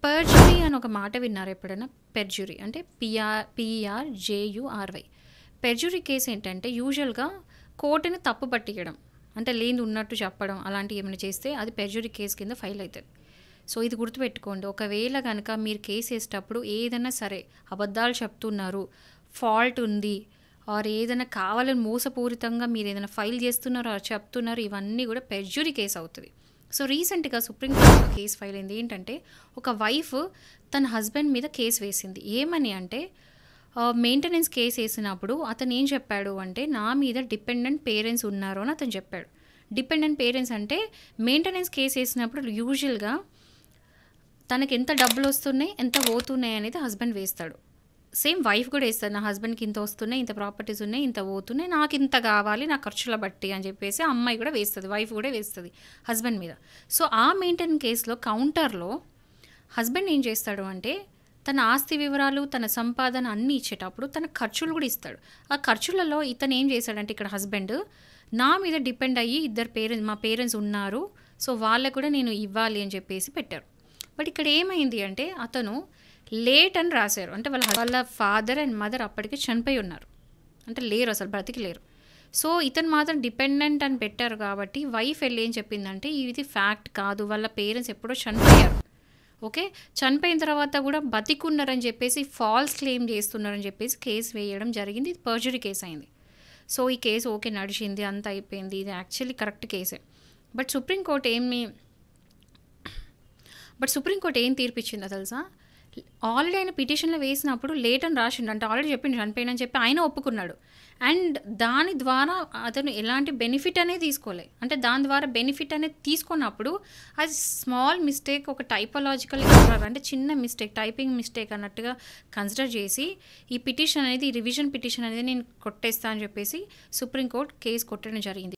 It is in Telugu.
పర్జరీ అని ఒక మాట విన్నారు ఎప్పుడైనా? పెర్జురీ అంటే PERJURY. పెర్జురీ కేసు ఏంటంటే యూజువల్గా కోర్టుని తప్పు పట్టియడం, అంటే లేనిది ఉన్నట్టు చెప్పడం, అలాంటివి ఏమైనా చేస్తే అది పెర్జురీ కేసు కింద ఫైల్ అవుతుంది. సో ఇది గుర్తుపెట్టుకోండి. ఒకవేళ కనుక మీరు కేసు వేసేటప్పుడు ఏదైనా సరే అబద్ధాలు చెప్తున్నారు, ఫాల్ట్ ఉంది, ఆర్ ఏదైనా కావాలని మోసపూరితంగా మీరు ఏదైనా ఫైల్ చేస్తున్నారో చెప్తున్నారు, ఇవన్నీ కూడా పెర్జురీ కేసు అవుతుంది. సో రీసెంట్గా సుప్రీంకోర్టు ఒక కేసు ఫైల్ అయింది. ఏంటంటే ఒక వైఫ్ తన హస్బెండ్ మీద కేసు వేసింది. ఏమని అంటే మెయింటెనెన్స్ కేసు వేసినప్పుడు అతను ఏం చెప్పాడు అంటే, నా మీద డిపెండెంట్ పేరెంట్స్ ఉన్నారు అని అతను చెప్పాడు. డిపెండెంట్ పేరెంట్స్ అంటే మెయింటెనెన్స్ కేసు వేసినప్పుడు యూజువల్గా తనకి ఎంత డబ్బులు వస్తున్నాయి, ఎంత పోతున్నాయి అనేది హస్బెండ్ వేస్తాడు. సేమ్ వైఫ్ కూడా వేస్తుంది. నా హస్బెండ్కి ఇంత వస్తున్నాయి, ఇంత ప్రాపర్టీస్ ఉన్నాయి, ఇంత పోతున్నాయి, నాకు ఇంత కావాలి నా ఖర్చుల బట్టి అని చెప్పేసి అమ్మాయి కూడా వేస్తుంది, వైఫ్ కూడా వేస్తుంది హస్బెండ్ మీద. సో ఆ మెయింటెనెన్స్ కేసులో కౌంటర్లో హస్బెండ్ ఏం చేస్తాడు అంటే తన ఆస్తి వివరాలు, తన సంపాదన అన్నీ ఇచ్చేటప్పుడు తన ఖర్చులు కూడా ఇస్తాడు. ఆ ఖర్చులలో ఇతను ఏం చేశాడంటే ఇక్కడ హస్బెండ్ నా మీద డిపెండ్ అయ్యి మా పేరెంట్స్ ఉన్నారు, సో వాళ్ళకు కూడా నేను ఇవ్వాలి అని చెప్పేసి పెట్టారు. బట్ ఇక్కడ ఏమైంది అంటే అతను లేట్ అని రాశారు. అంటే వాళ్ళ ఫాదర్ అండ్ మదర్ అప్పటికి చనిపోయి ఉన్నారు, అంటే లేరు, అసలు బ్రతికి లేరు. సో ఇతను మాత్రం డిపెండెంట్ అని పెట్టారు కాబట్టి వైఫ్ వెళ్ళి ఏం చెప్పిందంటే ఇది ఫ్యాక్ట్ కాదు, వాళ్ళ పేరెంట్స్ ఎప్పుడో చనిపోయారు, ఓకే, చనిపోయిన తర్వాత కూడా బతికున్నారని చెప్పేసి ఫాల్స్ క్లెయిమ్ చేస్తున్నారని చెప్పేసి కేసు వేయడం జరిగింది. ఇది పర్జరీ కేసు అయింది. సో ఈ కేసు ఓకే నడిచింది, అంతా అయిపోయింది, ఇది యాక్చువల్లీ కరెక్ట్ కేసే. బట్ సుప్రీంకోర్టు ఏం తీర్పిచ్చిందో తెలుసా? ఆల్రెడీ ఆయన పిటిషన్లో వేసినప్పుడు లేట్ అని రాసిండు, అంటే ఆల్రెడీ చెప్పిండు చనిపోయినని చెప్పి ఆయన ఒప్పుకున్నాడు. అండ్ దాని ద్వారా అతను ఎలాంటి బెనిఫిట్ అనేది తీసుకోలే. అంటే దాని ద్వారా బెనిఫిట్ అనేది తీసుకున్నప్పుడు అది స్మాల్ మిస్టేక్, ఒక టైపాలజికల్ ఎర్రర్, అంటే చిన్న మిస్టేక్, టైపింగ్ మిస్టేక్ అన్నట్టుగా కన్సిడర్ చేసి ఈ పిటిషన్ అనేది, ఈ రివిజన్ పిటిషన్ అనేది నేను కొట్టేస్తా అని చెప్పేసి సుప్రీంకోర్టు కేసు కొట్టడం జరిగింది.